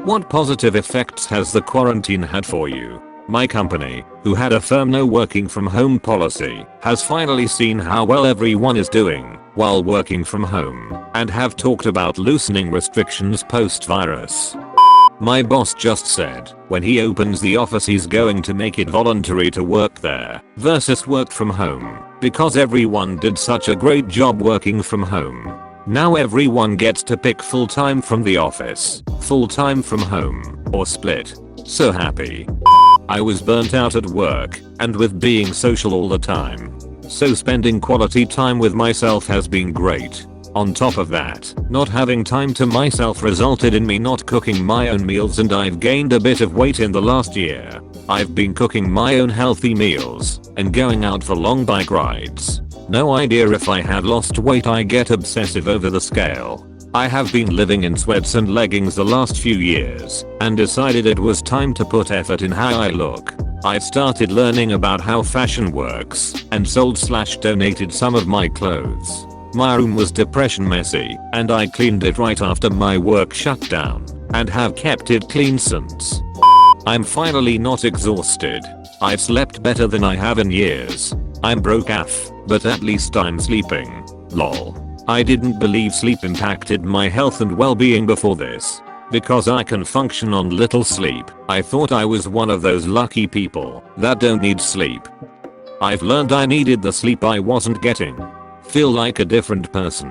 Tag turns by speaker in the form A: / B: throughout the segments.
A: What positive effects has the quarantine had for you? My company, who had a firm no working from home policy, has finally seen how well everyone is doing while working from home and have talked about loosening restrictions post-virus. My boss just said when he opens the office he's going to make it voluntary to work there versus work from home because everyone did such a great job working from home. Now everyone gets to pick full-time from the office, full-time from home, or split. So happy. I was burnt out at work and with being social all the time. So spending quality time with myself has been great. On top of that, not having time to myself resulted in me not cooking my own meals and I've gained a bit of weight in the last year. I've been cooking my own healthy meals and going out for long bike rides. No idea if I had lost weight. I get obsessive over the scale. I have been living in sweats and leggings the last few years and decided it was time to put effort in how I look. I started learning about how fashion works and sold/donated some of my clothes. My room was depression messy and I cleaned it right after my work shut down and have kept it clean since. I'm finally not exhausted. I've slept better than I have in years. I'm broke AF, but at least I'm sleeping. Lol. I didn't believe sleep impacted my health and well-being before this. Because I can function on little sleep, I thought I was one of those lucky people that don't need sleep. I've learned I needed the sleep I wasn't getting. Feel like a different person.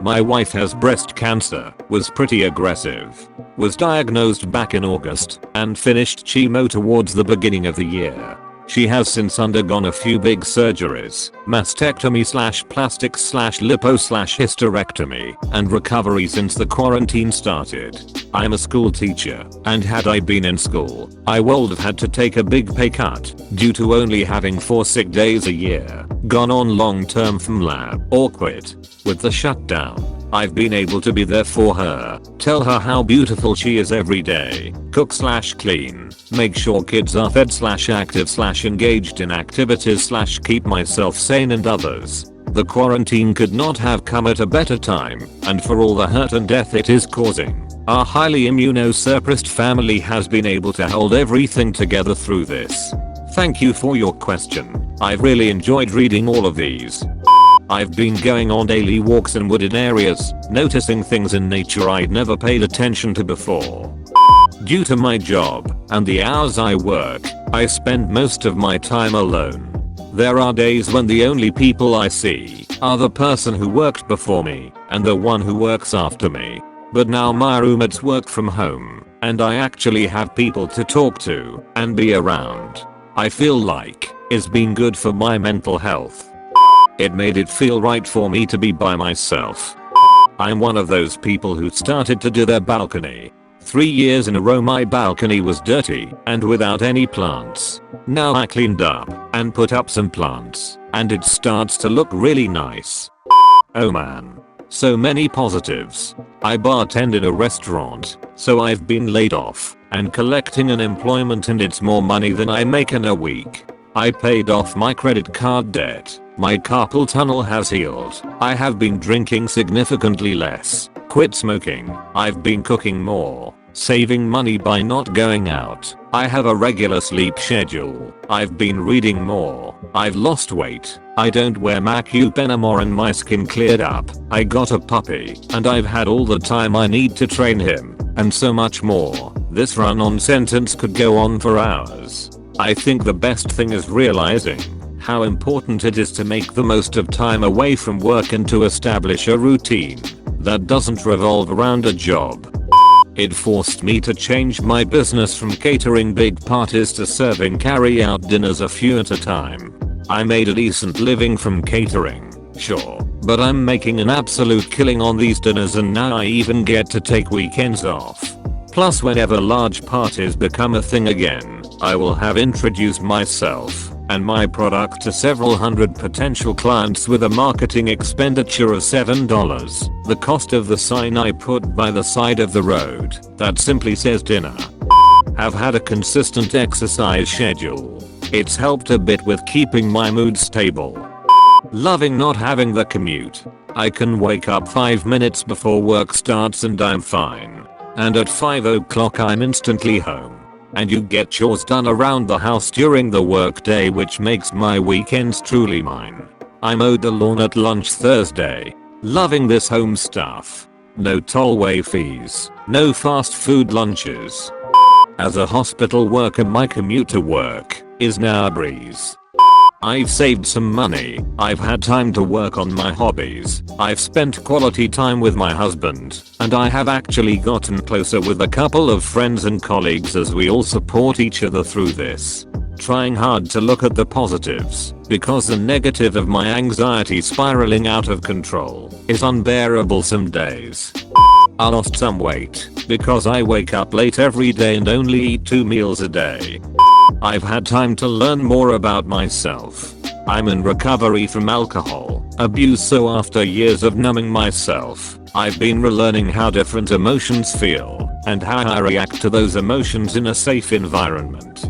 A: My wife has breast cancer, was pretty aggressive. Was diagnosed back in August and finished chemo towards the beginning of the year. She has since undergone a few big surgeries, mastectomy/plastics/lipo/hysterectomy, and recovery since the quarantine started. I'm a school teacher, and had I been in school, I would have had to take a big pay cut due to only having 4 sick days a year, gone on long term from lab, or quit. With the shutdown, I've been able to be there for her, tell her how beautiful she is every day, cook/clean, make sure kids are fed/active/engaged in activities/keep myself sane and others. The quarantine could not have come at a better time, and for all the hurt and death it is causing, our highly immunosuppressed family has been able to hold everything together through this. Thank you for your question. I've really enjoyed reading all of these. I've been going on daily walks in wooded areas, noticing things in nature I'd never paid attention to before. Due to my job and the hours I work, I spend most of my time alone. There are days when the only people I see are the person who worked before me and the one who works after me. But now my roommates work from home and I actually have people to talk to and be around. I feel like it's been good for my mental health. It made it feel right for me to be by myself. I'm one of those people who started to do their balcony. 3 years in a row my balcony was dirty and without any plants. Now I cleaned up and put up some plants and it starts to look really nice. Oh man. So many positives. I bartend in a restaurant, so I've been laid off and collecting unemployment and it's more money than I make in a week. I paid off my credit card debt. My carpal tunnel has healed. I have been drinking significantly less. Quit smoking. I've been cooking more. Saving money by not going out. I have a regular sleep schedule. I've been reading more. I've lost weight. I don't wear makeup anymore and my skin cleared up. I got a puppy and I've had all the time I need to train him. And so much more. This run-on sentence could go on for hours. I think the best thing is realizing how important it is to make the most of time away from work and to establish a routine that doesn't revolve around a job. It forced me to change my business from catering big parties to serving carry-out dinners a few at a time. I made a decent living from catering, sure, but I'm making an absolute killing on these dinners and now I even get to take weekends off. Plus whenever large parties become a thing again, I will have introduced myself and my product to several hundred potential clients with a marketing expenditure of $7, the cost of the sign I put by the side of the road that simply says dinner. Have had a consistent exercise schedule. It's helped a bit with keeping my mood stable. Loving not having the commute. I can wake up 5 minutes before work starts and I'm fine. and at 5 o'clock I'm instantly home. And you get chores done around the house during the workday, which makes my weekends truly mine. I mowed the lawn at lunch Thursday. Loving this home stuff. No tollway fees, no fast food lunches. As a hospital worker, my commute to work is now a breeze. I've saved some money, I've had time to work on my hobbies, I've spent quality time with my husband, and I have actually gotten closer with a couple of friends and colleagues as we all support each other through this. Trying hard to look at the positives, because the negative of my anxiety spiraling out of control is unbearable some days. I lost some weight because I wake up late every day and only eat 2 meals a day. I've had time to learn more about myself. I'm in recovery from alcohol abuse, so after years of numbing myself, I've been relearning how different emotions feel and how I react to those emotions in a safe environment.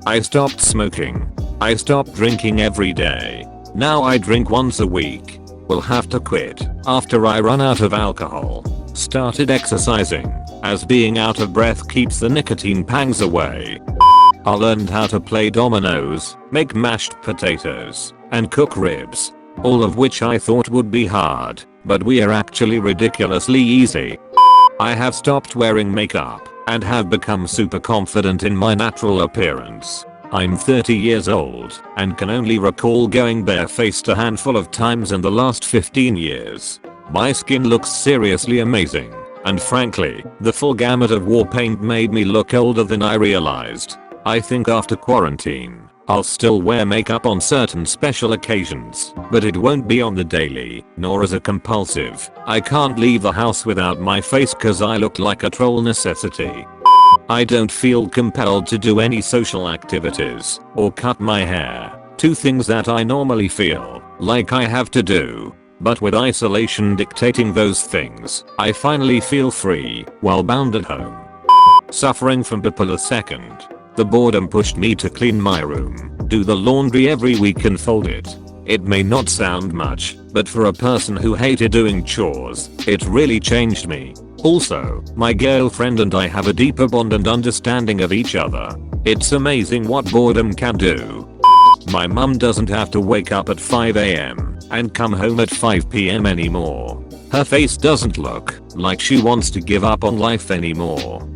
A: I stopped smoking. I stopped drinking every day. Now I drink once a week. Will have to quit after I run out of alcohol. Started exercising, as being out of breath keeps the nicotine pangs away. I learned how to play dominoes, make mashed potatoes, and cook ribs. All of which I thought would be hard, but we are actually ridiculously easy. I have stopped wearing makeup and have become super confident in my natural appearance. I'm 30 years old and can only recall going barefaced a handful of times in the last 15 years. My skin looks seriously amazing, and frankly, the full gamut of war paint made me look older than I realized. I think after quarantine, I'll still wear makeup on certain special occasions, but it won't be on the daily, nor as a compulsive. I can't leave the house without my face cause I look like a troll necessity. I don't feel compelled to do any social activities or cut my hair, 2 things that I normally feel like I have to do. But with isolation dictating those things, I finally feel free while bound at home. Suffering from bipolar second. The boredom pushed me to clean my room, do the laundry every week and fold it. It may not sound much, but for a person who hated doing chores, it really changed me. Also, my girlfriend and I have a deeper bond and understanding of each other. It's amazing what boredom can do. My mum doesn't have to wake up at 5 AM and come home at 5 PM anymore. Her face doesn't look like she wants to give up on life anymore.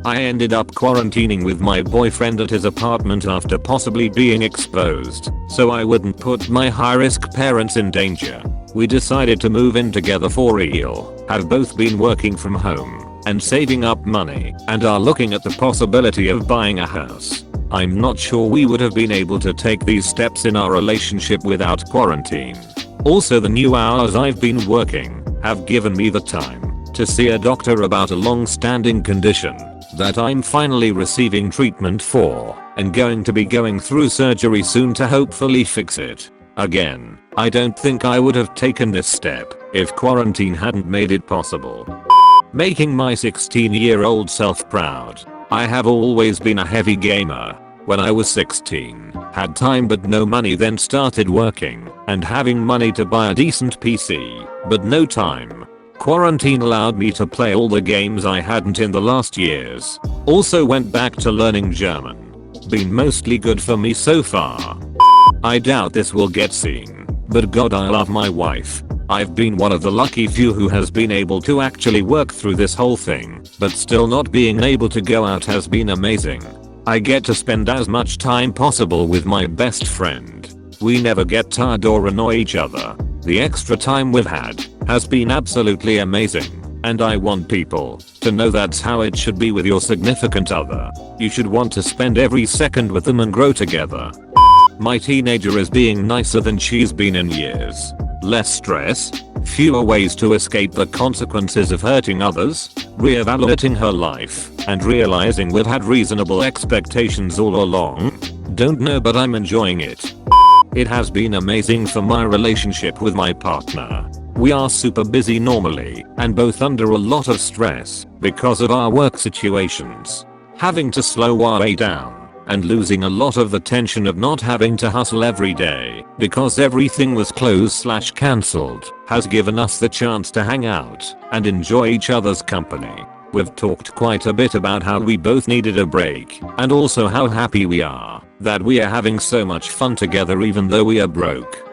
A: I ended up quarantining with my boyfriend at his apartment after possibly being exposed, so I wouldn't put my high-risk parents in danger. We decided to move in together for real, have both been working from home and saving up money, and are looking at the possibility of buying a house. I'm not sure we would have been able to take these steps in our relationship without quarantine. Also, the new hours I've been working have given me the time to see a doctor about a long-standing condition that I'm finally receiving treatment for and going to be going through surgery soon to hopefully fix it. Again, I don't think I would have taken this step if quarantine hadn't made it possible. Making my 16-year-old self proud. I have always been a heavy gamer. When I was 16, had time but no money, then started working and having money to buy a decent PC, but no time. Quarantine allowed me to play all the games I hadn't in the last years. Also went back to learning German. Been mostly good for me so far. I doubt this will get seen, but God, I love my wife. I've been one of the lucky few who has been able to actually work through this whole thing, but still not being able to go out has been amazing. I get to spend as much time possible with my best friend. We never get tired or annoy each other. The extra time we've had has been absolutely amazing, and I want people to know that's how it should be with your significant other. You should want to spend every second with them and grow together. My teenager is being nicer than she's been in years. Less stress, fewer ways to escape the consequences of hurting others, reevaluating her life, and realizing we've had reasonable expectations all along. Don't know, but I'm enjoying it. It has been amazing for my relationship with my partner. We are super busy normally and both under a lot of stress because of our work situations. Having to slow our way down and losing a lot of the tension of not having to hustle every day because everything was closed/cancelled has given us the chance to hang out and enjoy each other's company. We've talked quite a bit about how we both needed a break, and also how happy we are that we are having so much fun together even though we are broke.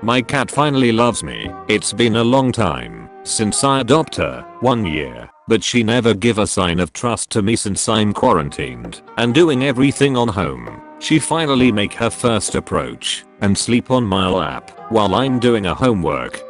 A: My cat finally loves me. It's been a long time since I adopted her, 1 year, but she never give a sign of trust to me since I'm quarantined and doing everything on home. She finally make her first approach and sleep on my lap while I'm doing a homework.